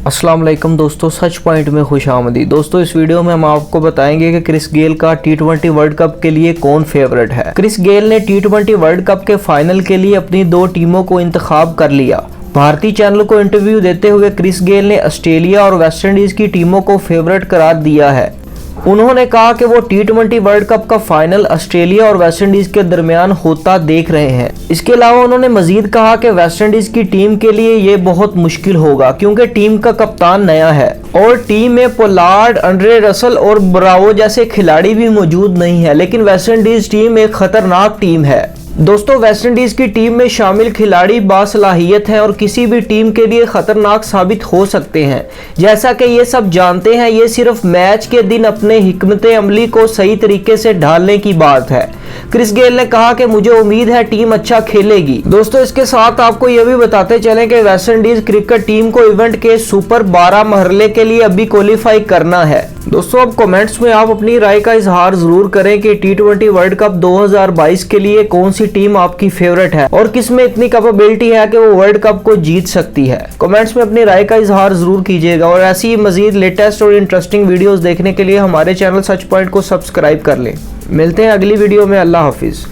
अस्सलाम वालेकुम दोस्तों, सच पॉइंट में खुशामदी। दोस्तों इस वीडियो में हम आपको बताएंगे कि क्रिस गेल का T20 वर्ल्ड कप के लिए कौन फेवरेट है। क्रिस गेल ने T20 वर्ल्ड कप के फाइनल के लिए अपनी दो टीमों को इंतखाब कर लिया। भारतीय चैनल को इंटरव्यू देते हुए क्रिस गेल ने ऑस्ट्रेलिया और वेस्टइंडीज की टीमों को फेवरेट करार दिया है। उन्होंने कहा कि वो T20 वर्ल्ड कप का फाइनल ऑस्ट्रेलिया और वेस्टइंडीज के दरमियान होता देख रहे हैं। इसके अलावा उन्होंने मजीद कहा कि वेस्टइंडीज की टीम के लिए ये बहुत मुश्किल होगा क्योंकि टीम का कप्तान नया है और टीम में पोलार्ड, एंड्रे रसल और ब्रावो जैसे खिलाड़ी भी मौजूद नहीं है। लेकिन वेस्टइंडीज टीम एक खतरनाक टीम है। दोस्तों वेस्टइंडीज की टीम में शामिल खिलाड़ी बासलाहियत हैं और किसी भी टीम के लिए खतरनाक साबित हो सकते हैं। जैसा कि ये सब जानते हैं, ये सिर्फ मैच के दिन अपने हिकमत अमली को सही तरीके से ढालने की बात है। क्रिस गेल ने कहा कि मुझे उम्मीद है टीम अच्छा खेलेगी। दोस्तों इसके साथ आपको यह भी बताते चलें कि वेस्टइंडीज क्रिकेट टीम को इवेंट के सुपर 12 मरहले के लिए अभी क्वालिफाई करना है। दोस्तों अब कमेंट्स में आप अपनी राय का इजहार जरूर करें कि T20 वर्ल्ड कप 2022 के लिए कौन सी टीम आपकी फेवरेट है और किस में इतनी कैपेबिलिटी है कि वो वर्ल्ड कप को जीत सकती है। कमेंट्स में अपनी राय का इजहार जरूर कीजिएगा और ऐसी मजीद लेटेस्ट और इंटरेस्टिंग वीडियोस देखने के लिए हमारे चैनल सच पॉइंट को सब्सक्राइब कर लें। मिलते हैं अगली वीडियो में। अल्लाह हाफिज।